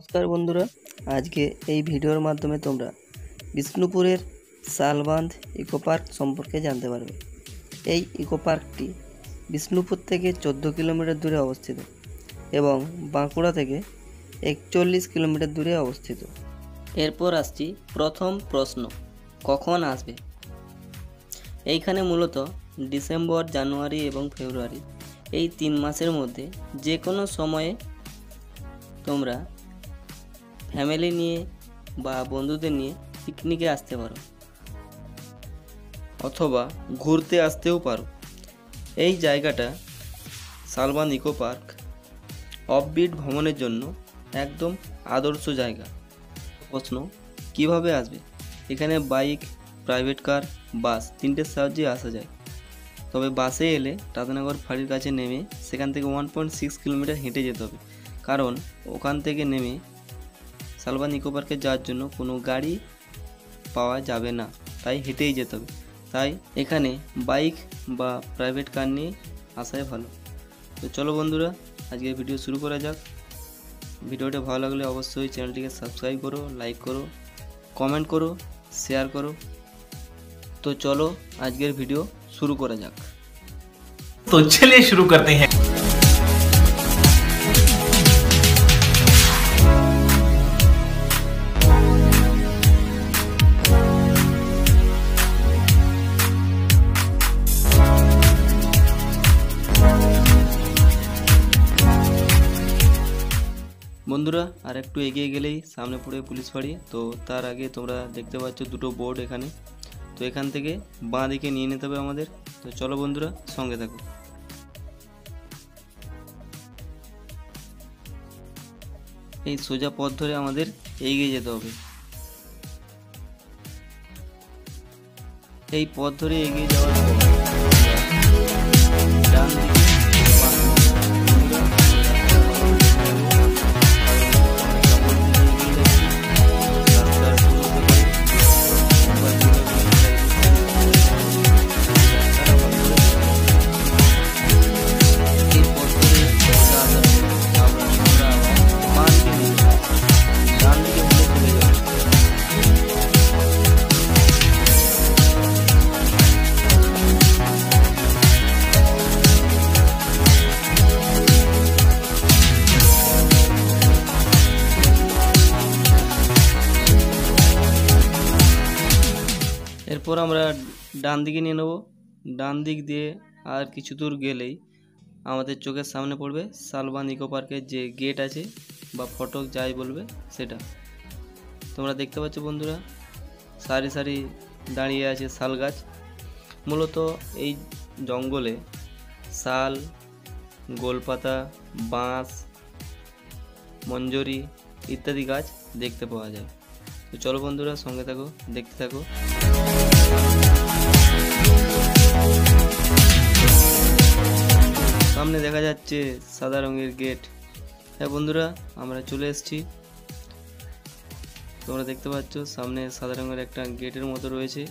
নমস্কার বন্ধুরা, আজকে এই ভিডিওর মাধ্যমে তোমরা বিষ্ণুপুরের শালবাঁধ ইকো পার্ক সম্পর্কে জানতে পারবে। এই ইকো পার্কটি বিষ্ণুপুর থেকে 14 কিলোমিটার দূরে অবস্থিত এবং বাঁকুড়া থেকে 41 কিলোমিটার দূরে অবস্থিত। এরপর আসছি প্রথম প্রশ্ন, কখন আসবে? এইখানে মূলত ডিসেম্বর, জানুয়ারি এবং ফেব্রুয়ারি এই 3 মাসের মধ্যে যে কোনো সময়ে তোমরা ফ্যামিলি নিয়ে বা বন্ধুদের নিয়ে পিকনিকে আসতে পারো অথবা ঘুরতে আসতেও পারো। এই জায়গাটা শালবাঁধ ইকো পার্ক অফবিট ভ্রমণের জন্য একদম আদর্শ জায়গা। প্রশ্ন, কিভাবে আসবে? এখানে বাইক, প্রাইভেট কার, বাস তিনটের সাহায্যে আসা যায়। তবে বাসে এলে রাধানগর ফাঁড়ির কাছে নেমে সেখান থেকে 1.6 কিলোমিটার হেঁটে যেতে হবে, কারণ ওখান থেকে নেমে শালবাঁধ ইকো পার্কে যাওয়ার জন্য কোনো গাড়ি পাওয়া যাবে না, তাই হেঁটেই যেতে হবে। তাই এখানে বাইক বা প্রাইভেট কার নিয়ে আসাই ভালো। তো চলো বন্ধুরা, আজকের ভিডিও শুরু করা যাক। ভিডিওটা ভালো লাগলে অবশ্যই চ্যানেলটিকে সাবস্ক্রাইব করো, লাইক করো, কমেন্ট করো, শেয়ার করো। তো চলো আজকের ভিডিও শুরু করা যাক। तो चलिए शुरू करते हैं। বন্ধুরা, আর একটু এগিয়ে গেলেই সামনে পড়ে পুলিশ ফাঁড়ি। তো তার আগে তোমরা দেখতে পাচ্ছ দুটো বোর্ড এখানে। তো এখান থেকে বাঁ দিকে নিয়ে নিতে হবে আমাদের। তো চলো বন্ধুরা, সঙ্গে থাকো। এই সোজা পথ ধরে আমাদের এগিয়ে যেতে হবে। এই পথ ধরে এগিয়ে যাওয়ার পর ডান দিকে এরপর আমরা ডান দিকে নিয়ে নেব। ডান দিক দিয়ে আর কিছু দূর গেলেই আমাদের চোখের সামনে পড়বে শালবাঁধ ইকো পার্কের যে গেট আছে বা ফটক যাই বলবে সেটা। তোমরা দেখতে পাচ্ছ বন্ধুরা, সারি সারি দাঁড়িয়ে আছে শাল গাছ। মূলত এই জঙ্গলে শাল, গোলপাতা, বাঁশ, মঞ্জরি ইত্যাদি গাছ দেখতে পাওয়া যায়। তো চলো বন্ধুরা, সঙ্গে থাকো, দেখতে থাকো। সামনে দেখা যাচ্ছে সাদা রঙের গেট। হ্যাঁ বন্ধুরা, আমরা চলে এসেছি। তোমরা দেখতে পাচ্ছ সামনে সাদা রঙের একটা গেটের মতো রয়েছে।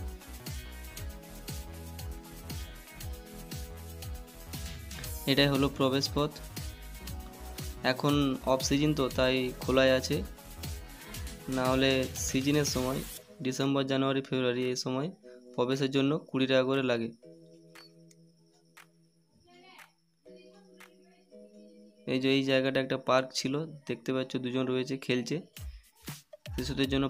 এটাই হলো প্রবেশ পথ। এখন অফ সিজন তো তাই খোলাই আছে, না হলে সিজনের সময় ডিসেম্বর, জানুয়ারি, ফেব্রুয়ারি এই সময় প্রবেশের জন্য 20 টাকা করে লাগে। এই যে এই জায়গাটা একটা পার্ক ছিল, দেখতে পাচ্ছ দুজন রয়েছে, খেলছে শিশুদের জন্য।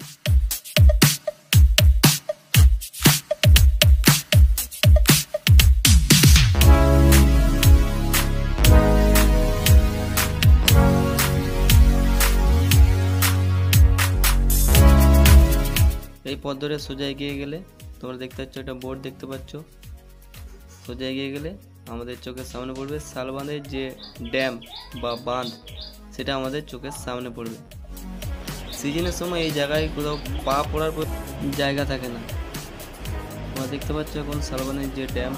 এই পথ ধরে সোজা এগিয়ে গেলে তোমরা দেখতে পাচ্ছ একটা বোর্ড দেখতে পাচ্ছ। সোজা এগিয়ে গেলে আমাদের চোখের সামনে পড়বে শালবাঁধের যে ড্যাম বা বাঁধ, সেটা আমাদের চোখের সামনে পড়বে। সিজনের সময় এই জায়গায় কোথাও পা পড়ার জায়গা থাকে না। তোমরা দেখতে পাচ্ছ এখন শালবাঁধের যে ড্যাম,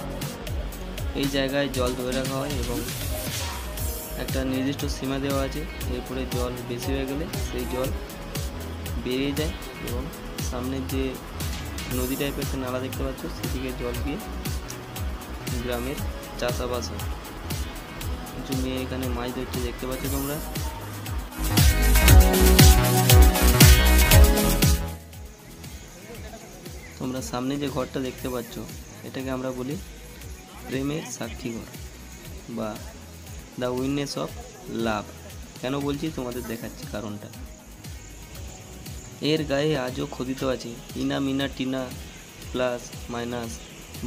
এই জায়গায় জল ধরে রাখা হয় এবং একটা নির্দিষ্ট সীমা দেওয়া আছে। এরপরে জল বেশি হয়ে গেলে সেই জল বেরিয়ে যায় এবং সামনে যে নদী টাইপের একটা নালা দেখতে পাচ্ছ, সেদিকে জল গিয়ে গ্রামের চাষাবাস হয়। কিছু মেয়ে এখানে মাছ ধরছে দেখতে পাচ্ছ তোমরা। সামনে যে ঘরটা দেখতে পাচ্ছ এটাকে আমরা বলি প্রেমের সাক্ষীঘর বা দ্য উইটনেস অফ লাভ। কেন বলছি তোমাদের দেখাচ্ছি কারণটা। এর গায়ে আজও খোদিত আছে ইনা মিনা টিনা প্লাস মাইনাস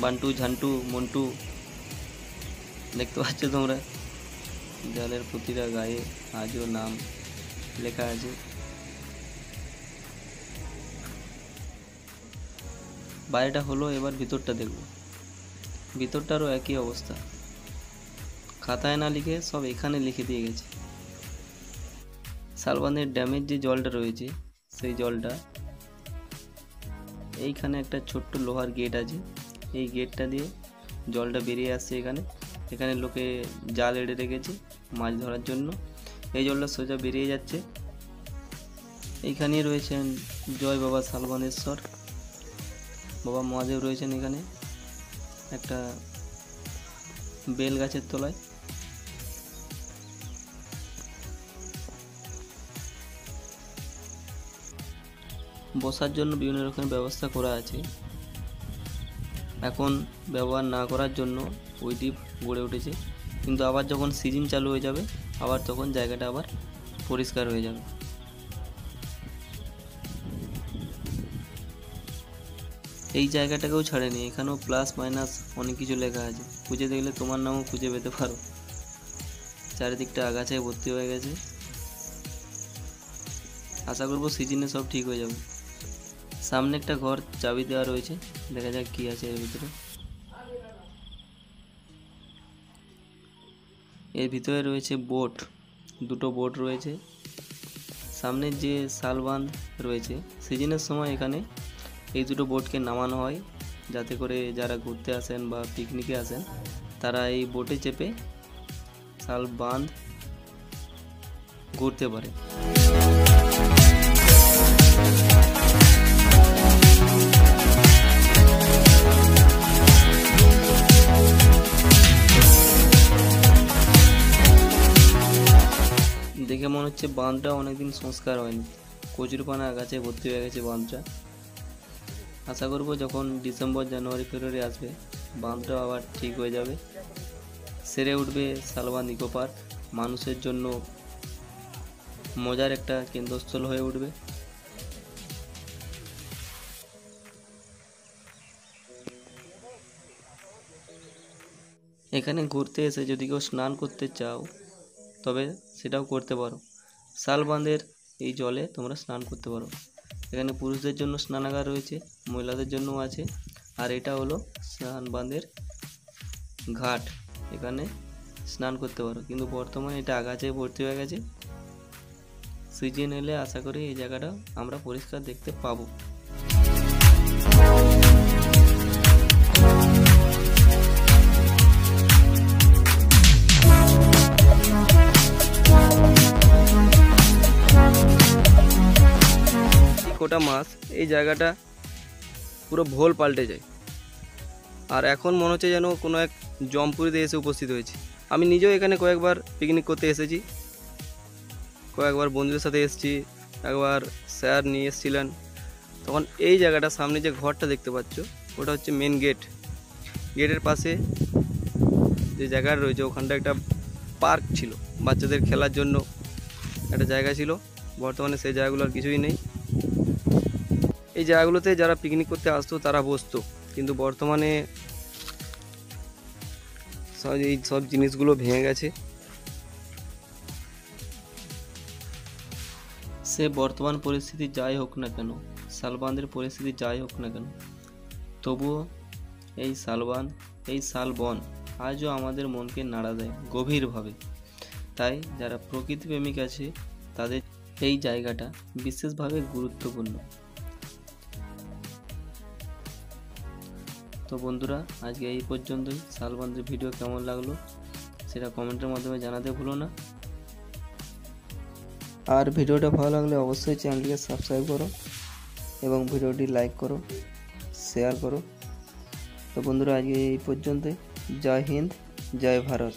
বান্টু ঝান্টু মন্টু। দেখতে পাচ্ছ তোমরা দেওয়ালের প্রতিটা গায়ে আজও নাম লেখা আছে। বাইরেটা হলো, এবার ভিতরটা দেখব। ভিতরটারও একই অবস্থা, খাতায় না লিখে সব এখানে লিখে দিয়ে গেছে। শালবনের ড্যামের যে জলটা রয়েছে সেই জলটা এইখানে একটা ছোট্ট লোহার গেট আছে, এই গেটটা দিয়ে জলটা বেরিয়ে আসছে। এখানে লোকে জাল এড়ে রেখেছে মাছ ধরার জন্য। এই জলটা সোজা বেরিয়ে যাচ্ছে। এইখানেই রয়েছেন জয় বাবা শালবনেশ্বর, বাবা মহাদেব রয়েছেন এখানে একটা বেল গাছের তলায়। বসার জন্য বিভিন্ন রকমের ব্যবস্থা করা আছে। এখন ব্যবহার না করার জন্য ওই দ্বীপ গড়ে উঠেছে, কিন্তু আবার যখন সিজন চালু হয়ে যাবে আবার তখন জায়গাটা আবার পরিষ্কার হয়ে যাবে। এই জায়গাটাকেও ছাড়েনি, এখানেও প্লাস মাইনাস অনেক কিছু লেখা আছে। খুঁজে দেখলে তোমার নামও খুঁজে পেতে পারো। চারিদিকটা আগাছায় ভর্তি হয়ে গেছে। আশা করবো সিজনে সব ঠিক হয়ে যাবে। সামনে একটা ঘর চাবি দেওয়া রয়েছে, দেখা যাক কি আছে এর ভিতরে। এর ভিতরে রয়েছে বোট, দুটো বোট রয়েছে। সামনে যে শালবাঁধ রয়েছে সিজনের সময় এখানে এই দুটো বোটকে নামানো হয়, যাতে করে যারা ঘুরতে আসেন বা পিকনিকে আসেন তারা এই বোটে চেপে শালবাঁধ ঘুরতে পারে। দেখে মনে হচ্ছে বাঁধটা অনেকদিন সংস্কার হয়নি, কচুরিপানা আগাছায় ভর্তি হয়ে গেছে বাঁধটা। আশা করব যখন ডিসেম্বর জানুয়ারি ফেব্রুয়ারি আসবে বাঁধটা আবার ঠিক হয়ে যাবে, সেরে উঠবে শালবাঁধ ইকো পার্ক, মানুষের জন্য মজার একটা কেন্দ্রস্থল হয়ে উঠবে। এখানে ঘুরতে এসে যদি কেউ স্নান করতে চাও তবে সেটাও করতে পারো। শালবাঁধের এই জলে তোমরা স্নান করতে পারো। এখানে পুরুষদের জন্য স্নানাগার রয়েছে, মহিলাদের জন্যও আছে। আর এটা হলো শালবাঁধের ঘাট, এখানে স্নান করতে পারো, কিন্তু বর্তমানে এটা আগাছায় ভর্তি হয়ে গেছে। সিজন এলে আশা করি এই জায়গাটা আমরা পরিষ্কার দেখতে পাবো। কোটা মাস এই জায়গাটা পুরো ভোল পাল্টে যায়, আর এখন মনে হচ্ছে যেন কোনো এক জমপুরিতে এসে উপস্থিত হয়েছে। আমি নিজেও এখানে কয়েকবার পিকনিক করতে এসেছি, কয়েকবার বন্ধুদের সাথে এসেছি, একবার স্যার নিয়ে এসেছিলেন। তখন এই জায়গাটা সামনে যে ঘরটা দেখতে পাচ্ছ ওটা হচ্ছে মেন গেট। গেটের পাশে যে জায়গাটা রয়েছে ওখানটা একটা পার্ক ছিল, বাচ্চাদের খেলার জন্য একটা জায়গা ছিল। বর্তমানে সেই জায়গাগুলো আর কিছুই নেই। এই জায়গাগুলোতে যারা পিকনিক করতে আসতো তারা বসতো, কিন্তু বর্তমানে এই সব জিনিসগুলো ভেঙে গেছে। সে বর্তমান পরিস্থিতি যাই হোক না কেন, শালবাঁধের পরিস্থিতি যাই হোক না কেন, তবুও এই শালবাঁধ, এই শালবন আজও আমাদের মনকে নাড়া দেয় গভীরভাবে। তাই যারা প্রকৃতি প্রেমিক আছে তাদের এই জায়গাটা বিশেষভাবে গুরুত্বপূর্ণ। তো বন্ধুরা, আজকে এই পর্যন্তই। শালবাঁধের ভিডিও কেমন লাগলো সেটা কমেন্টের মাধ্যমে জানাতে ভুলো না। আর ভিডিওটা ভালো লাগলে অবশ্যই চ্যানেলটিকে সাবস্ক্রাইব করো এবং ভিডিওটি লাইক করো, শেয়ার করো। তো বন্ধুরা, আজকে এই পর্যন্তই। জয় হিন্দ, জয় ভারত।